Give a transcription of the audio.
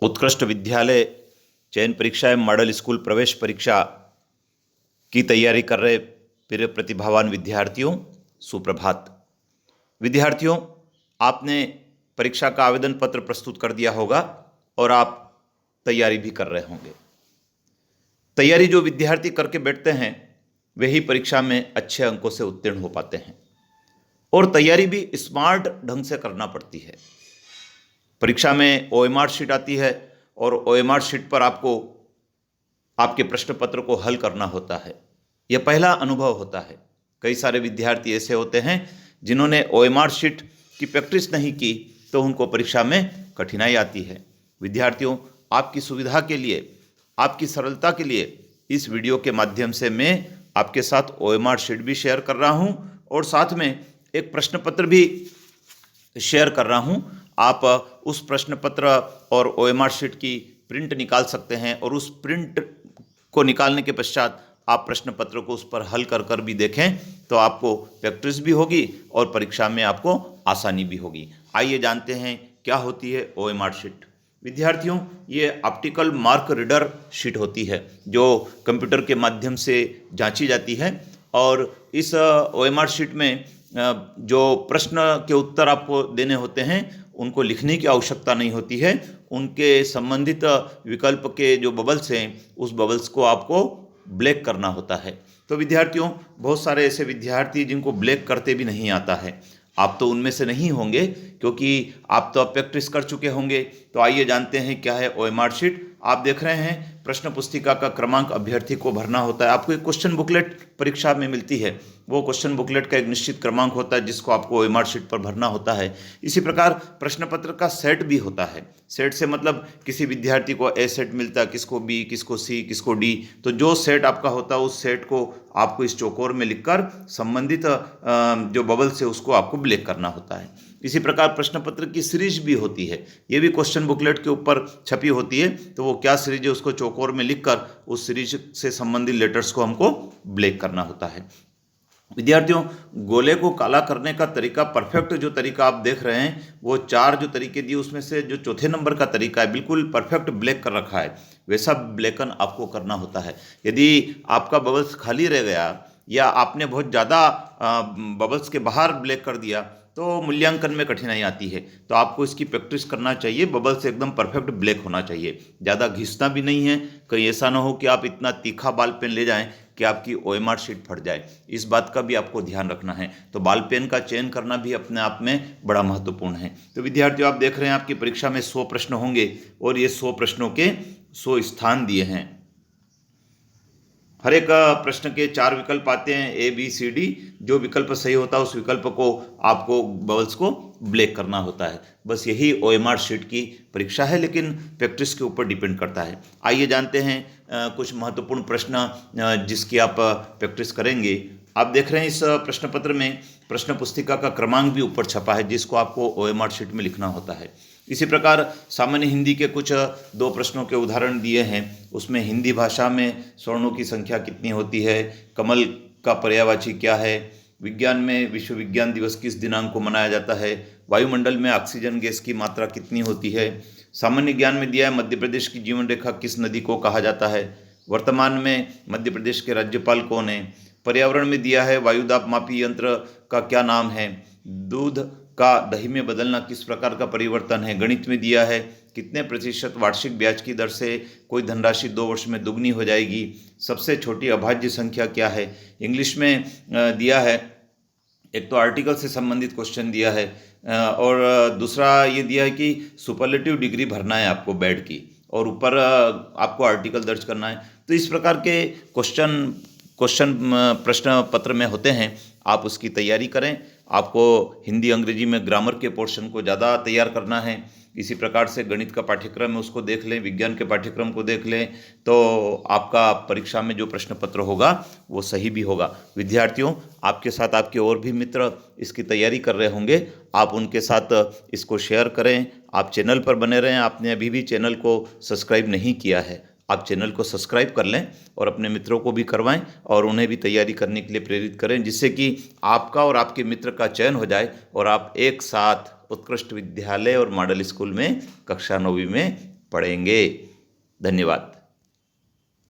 उत्कृष्ट विद्यालय चयन परीक्षा एवं मॉडल स्कूल प्रवेश परीक्षा की तैयारी कर रहे प्रिय प्रतिभावान विद्यार्थियों, सुप्रभात। विद्यार्थियों, आपने परीक्षा का आवेदन पत्र प्रस्तुत कर दिया होगा और आप तैयारी भी कर रहे होंगे। तैयारी जो विद्यार्थी करके बैठते हैं वही परीक्षा में अच्छे अंकों से उत्तीर्ण हो पाते हैं, और तैयारी भी स्मार्ट ढंग से करना पड़ती है। परीक्षा में OMR शीट आती है और OMR शीट पर आपको आपके प्रश्न पत्र को हल करना होता है। यह पहला अनुभव होता है। कई सारे विद्यार्थी ऐसे होते हैं जिन्होंने OMR शीट की प्रैक्टिस नहीं की, तो उनको परीक्षा में कठिनाई आती है। विद्यार्थियों, आपकी सुविधा के लिए, आपकी सरलता के लिए इस वीडियो के माध्यम से मैं आपके साथ OMR शीट भी शेयर कर रहा हूं और साथ में एक प्रश्न पत्र भी शेयर कर रहा हूं। आप उस प्रश्न पत्र और OMR शीट की प्रिंट निकाल सकते हैं और उस प्रिंट को निकालने के पश्चात आप प्रश्न पत्र को उस पर हल कर भी देखें, तो आपको प्रैक्टिस भी होगी और परीक्षा में आपको आसानी भी होगी। आइए जानते हैं क्या होती है OMR शीट। विद्यार्थियों, ये ऑप्टिकल मार्क रीडर शीट होती है जो कंप्यूटर के माध्यम से जांची जाती है, और इस OMR शीट में जो प्रश्न के उत्तर आपको देने होते हैं उनको लिखने की आवश्यकता नहीं होती है। उनके संबंधित विकल्प के जो बबल्स हैं उस बबल्स को आपको ब्लैक करना होता है। तो विद्यार्थियों, बहुत सारे ऐसे विद्यार्थी जिनको ब्लैक करते भी नहीं आता है, आप तो उनमें से नहीं होंगे क्योंकि आप तो अब प्रैक्टिस कर चुके होंगे। तो आइए जानते हैं क्या है OMR शीट। आप देख रहे हैं प्रश्न पुस्तिका का क्रमांक अभ्यर्थी को भरना होता है। आपको एक क्वेश्चन बुकलेट परीक्षा में मिलती है, वो क्वेश्चन बुकलेट का एक निश्चित क्रमांक होता है जिसको आपको OMR शीट पर भरना होता है। इसी प्रकार प्रश्न पत्र का सेट भी होता है। सेट से मतलब किसी विद्यार्थी को A सेट मिलता है, किसको B, किसको C, किसको D। तो जो सेट आपका होता है उस सेट को आपको इस चौकोर में लिखकर संबंधित जो बबल्स है उसको आपको ब्लैक करना होता है। इसी प्रकार प्रश्न पत्र की सीरीज भी होती है, ये भी क्वेश्चन बुकलेट के ऊपर छपी होती है। तो वो क्या सीरीज है उसको चौकोर में लिखकर उस सीरीज से संबंधित लेटर्स को हमको ब्लैक करना होता है। विद्यार्थियों, गोले को काला करने का तरीका, परफेक्ट जो तरीका आप देख रहे हैं, वो 4 जो तरीके दिए उसमें से जो चौथे नंबर का तरीका है बिल्कुल परफेक्ट ब्लैक कर रखा है, वैसा ब्लैकन आपको करना होता है। यदि आपका बबल्स खाली रह गया या आपने बहुत ज़्यादा बबल्स के बाहर ब्लैक कर दिया तो मूल्यांकन में कठिनाई आती है। तो आपको इसकी प्रैक्टिस करना चाहिए। बबल्स एकदम परफेक्ट ब्लैक होना चाहिए, ज़्यादा घिसना भी नहीं है। कहीं ऐसा ना हो कि आप इतना तीखा बाल पेन ले जाएं कि आपकी OMR शीट फट जाए, इस बात का भी आपको ध्यान रखना है। तो बाल पेन का चयन करना भी अपने आप में बड़ा महत्वपूर्ण है। तो विद्यार्थियों, आप देख रहे हैं आपकी परीक्षा में 100 प्रश्न होंगे और ये 100 प्रश्नों के 100 स्थान दिए हैं। हर एक प्रश्न के 4 विकल्प आते हैं, A, B, C, D। जो विकल्प सही होता है उस विकल्प को आपको बबल्स को ब्लैक करना होता है। बस यही OMR शीट की परीक्षा है, लेकिन प्रैक्टिस के ऊपर डिपेंड करता है। आइए जानते हैं कुछ महत्वपूर्ण प्रश्न जिसकी आप प्रैक्टिस करेंगे। आप देख रहे हैं इस प्रश्न पत्र में प्रश्न पुस्तिका का क्रमांक भी ऊपर छपा है जिसको आपको OMR शीट में लिखना होता है। इसी प्रकार सामान्य हिंदी के कुछ 2 प्रश्नों के उदाहरण दिए हैं। उसमें हिंदी भाषा में स्वर्णों की संख्या कितनी होती है, कमल का पर्यायवाची क्या है, विज्ञान में विश्व विज्ञान दिवस किस दिनांक को मनाया जाता है, वायुमंडल में ऑक्सीजन गैस की मात्रा कितनी होती है। सामान्य ज्ञान में दिया है मध्य प्रदेश की जीवन रेखा किस नदी को कहा जाता है, वर्तमान में मध्य प्रदेश के राज्यपाल कौन है। पर्यावरण में दिया है वायुदाब मापी यंत्र का क्या नाम है, दूध का दही में बदलना किस प्रकार का परिवर्तन है। गणित में दिया है कितने प्रतिशत वार्षिक ब्याज की दर से कोई धनराशि 2 वर्ष में दुगनी हो जाएगी, सबसे छोटी अभाज्य संख्या क्या है। इंग्लिश में दिया है, एक तो आर्टिकल से संबंधित क्वेश्चन दिया है और दूसरा ये दिया है कि सुपरलेटिव डिग्री भरना है आपको बैड की, और ऊपर आपको आर्टिकल दर्ज करना है। तो इस प्रकार के क्वेश्चन प्रश्न पत्र में होते हैं। आप उसकी तैयारी करें। आपको हिंदी अंग्रेजी में ग्रामर के पोर्शन को ज़्यादा तैयार करना है। इसी प्रकार से गणित का पाठ्यक्रम है उसको देख लें, विज्ञान के पाठ्यक्रम को देख लें, तो आपका परीक्षा में जो प्रश्न पत्र होगा वो सही भी होगा। विद्यार्थियों, आपके साथ आपके और भी मित्र इसकी तैयारी कर रहे होंगे, आप उनके साथ इसको शेयर करें। आप चैनल पर बने रहें। आपने अभी भी चैनल को सब्सक्राइब नहीं किया है, आप चैनल को सब्सक्राइब कर लें और अपने मित्रों को भी करवाएं और उन्हें भी तैयारी करने के लिए प्रेरित करें, जिससे कि आपका और आपके मित्र का चयन हो जाए और आप एक साथ उत्कृष्ट विद्यालय और मॉडल स्कूल में कक्षा 9वीं में पढ़ेंगे। धन्यवाद।